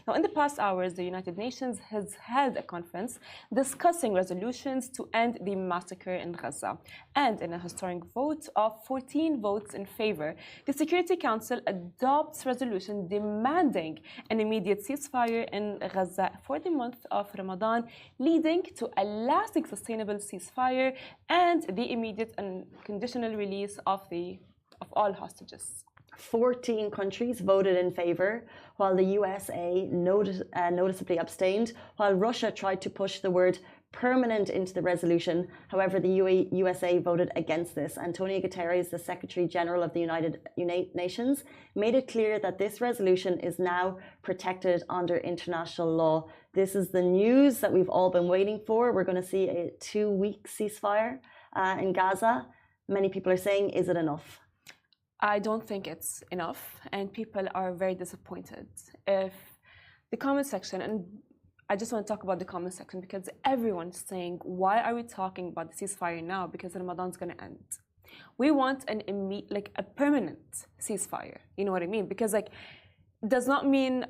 Now, in the past hours, the United Nations has held a conference discussing resolutions to end the massacre in Gaza. And in a historic vote of 14 votes in favor, the Security Council adopts resolution demanding an immediate ceasefire in Gaza for the month of Ramadan, leading to a lasting sustainable ceasefire and the immediate and conditional release of all hostages. 14 countries voted in favor, while the USA noticeably abstained, while Russia tried to push the word permanent into the resolution. However, the USA voted against this. Antonio Guterres, the Secretary General of the United Nations, made it clear that this resolution is now protected under international law. This is the news that we've all been waiting for. We're going to see a 2-week ceasefire in Gaza. Many people are saying, is it enough? I don't think it's enough, and people are very disappointed. If the comment section, and I just want to talk about the comment section because everyone's saying, why are we talking about the ceasefire now? Because Ramadan's going to end. We want a permanent ceasefire. You know what I mean? Because does not mean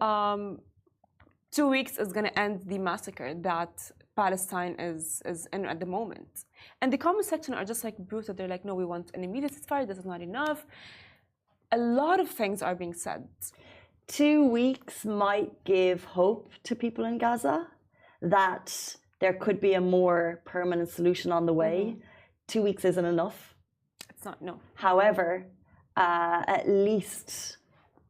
2 weeks is going to end the massacre that Palestine is in at the moment. And the comment section are just brutal. They're like, no, we want an immediate ceasefire. This is not enough. A lot of things are being said. 2 weeks might give hope to people in Gaza that there could be a more permanent solution on the way. 2 weeks isn't enough. It's not, no. However, at least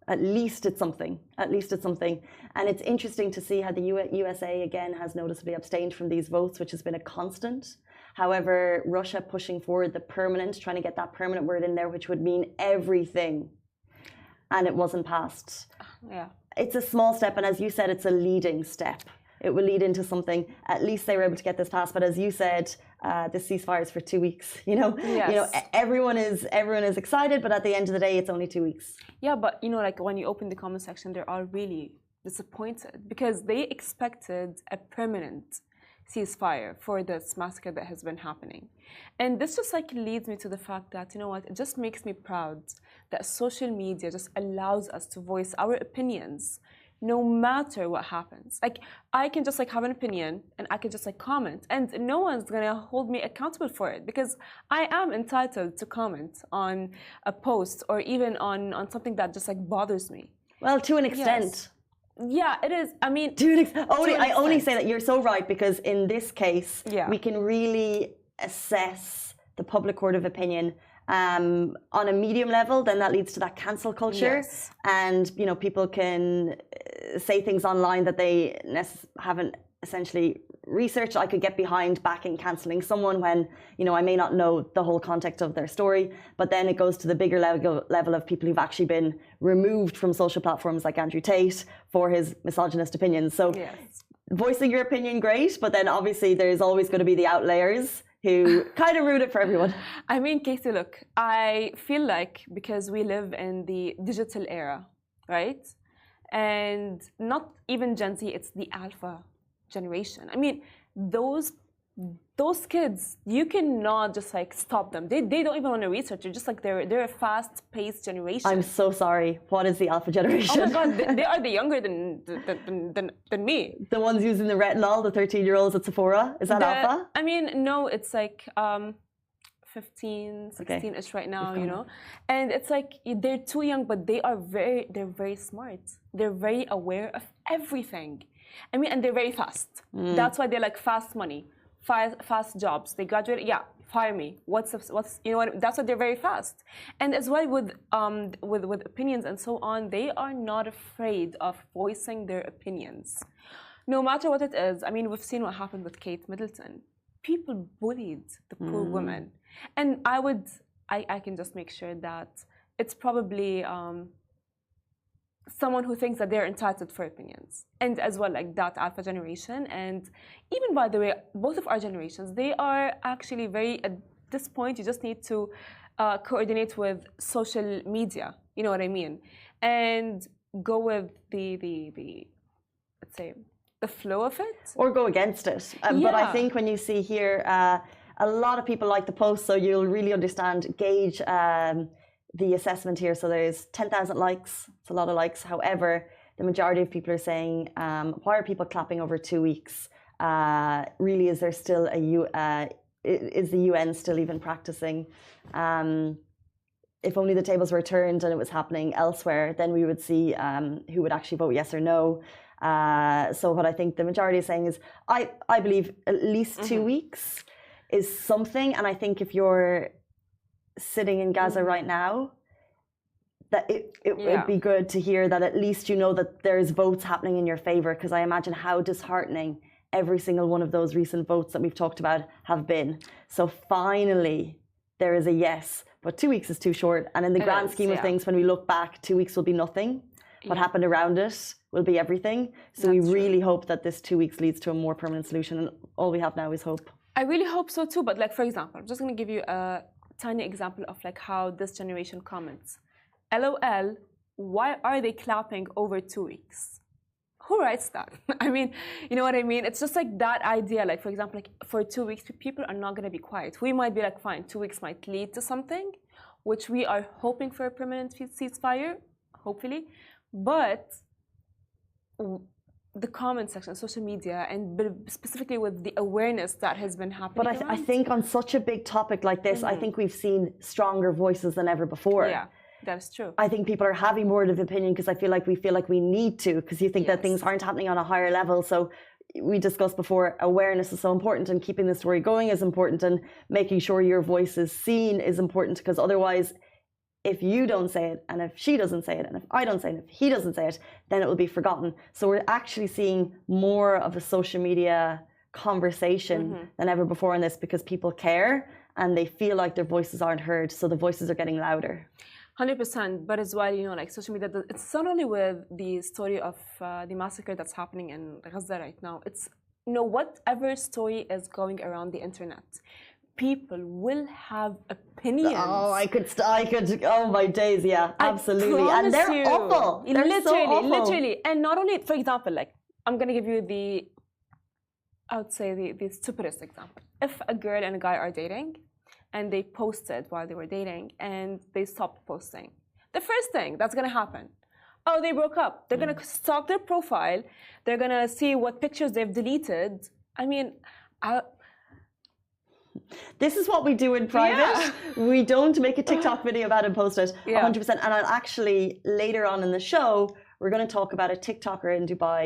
it's something. At least it's something. And it's interesting to see how the USA, again, has noticeably abstained from these votes, which has been a constant. However, Russia pushing forward the permanent, trying to get that permanent word in there, which would mean everything. And it wasn't passed. Yeah. It's a small step, and as you said, it's a leading step. It will lead into something. At least they were able to get this passed. But as you said, this ceasefire is for 2 weeks. Yes. Everyone is excited, but at the end of the day, it's only 2 weeks. Yeah, but when you open the comment section, they're all really disappointed because they expected a permanent ceasefire for this massacre that has been happening. And this just leads me to the fact that, it just makes me proud that social media just allows us to voice our opinions no matter what happens. I can just have an opinion and I can just comment, and no one's gonna hold me accountable for it because I am entitled to comment on a post or even on something that just bothers me. Well, to an extent. Yes. Yeah, it is. I mean, I only say that you're so right because in this case, we can really assess the public court of opinion on a medium level. Then that leads to that cancel culture, and people can say things online that they haven't essentially researched. I could get behind backing cancelling someone when I may not know the whole context of their story, but then it goes to the bigger level of people who've actually been removed from social platforms like Andrew Tate for his misogynist opinions. So voicing your opinion, great, but then obviously there's always going to be the outliers who kind of ruin it for everyone. I mean, Casey, look, I feel because we live in the digital era, right? And not even Gen Z, it's the alpha generation. I mean, those kids, you cannot just stop them. They don't even want to research. They're just they're a fast-paced generation. I'm so sorry. What is the alpha generation? Oh my God, they are the younger than me. The ones using the retinol, the 13-year-olds at Sephora. Is that alpha? I mean, no, it's 15, 16-ish right now, And it's they're too young, but they're very smart. They're very aware of everything. I mean, and they're very fast. That's why they're fast money, fast jobs. They graduate, fire me. What's that's why they're very fast. And as well with opinions and so on, they are not afraid of voicing their opinions, no matter what it is. I mean, we've seen what happened with Kate Middleton. People bullied the poor woman, and I can just make sure that it's probably someone who thinks that they're entitled for opinions, and as well that alpha generation. And even, by the way, both of our generations, they are actually very, at this point, you just need to coordinate with social media, you know what I mean, and go with the let's say the flow of it, or go against it. But I think when you see here, a lot of people like the post, so you'll really gauge the assessment here. So there's 10,000 likes. It's a lot of likes. However, the majority of people are saying, why are people clapping over 2 weeks? Really, is there still is the UN still even practicing? If only the tables were turned and it was happening elsewhere, then we would see who would actually vote yes or no. So what I think the majority is saying is, I believe at least 2 weeks is something. And I think if you're sitting in Gaza right now, that it would be good to hear that at least you know that there's votes happening in your favor, because I imagine how disheartening every single one of those recent votes that we've talked about have been. So finally, there is a yes, but 2 weeks is too short. And in the grand scheme of things, when we look back, 2 weeks will be nothing. What happened around it will be everything. So we really hope that this 2 weeks leads to a more permanent solution. And all we have now is hope. I really hope so too. But like, for example, I'm just going to give you a tiny example of like how this generation comments. LOL, why are they clapping over 2 weeks? Who writes that? I mean, you know what I mean? It's just like that idea. Like, for example, like for 2 weeks, people are not going to be quiet. We might be like, fine, 2 weeks might lead to something, which we are hoping for a permanent ceasefire, hopefully. But the comment section, social media, and specifically with the awareness that has been happening. But I think on such a big topic like this, I think we've seen stronger voices than ever before. Yeah. That's true. I think people are having more of opinion because I feel like we need to, because you think that things aren't happening on a higher level. So we discussed before, awareness is so important, and keeping the story going is important, and making sure your voice is seen is important, because otherwise, if you don't say it, and if she doesn't say it, and if I don't say it, and if he doesn't say it, then it will be forgotten. So we're actually seeing more of a social media conversation than ever before on this, because people care and they feel like their voices aren't heard. So the voices are getting louder. 100%, but as well, you know, like social media, it's not only with the story of the massacre that's happening in Gaza right now. It's, you know, whatever story is going around the internet, people will have opinions. Oh, I could, oh my days, yeah, absolutely. And they're awful. They're literally, so awful. literally. And not only, for example, like, I'm going to give you I would say the stupidest example. If a girl and a guy are dating, and they posted while they were dating, and they stopped posting, the first thing that's going to happen, oh, they broke up. They're going to stalk their profile. They're going to see what pictures they've deleted. I mean, this is what we do in private. We don't make a TikTok video about it and post it 100%. And I'll actually, later on in the show, we're going to talk about a TikToker in Dubai